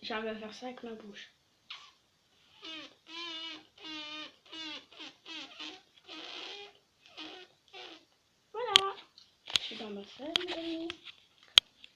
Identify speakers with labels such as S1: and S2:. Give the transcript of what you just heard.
S1: J'arrive à faire ça avec ma bouche. Voilà. Je suis dans ma salle, mes amis.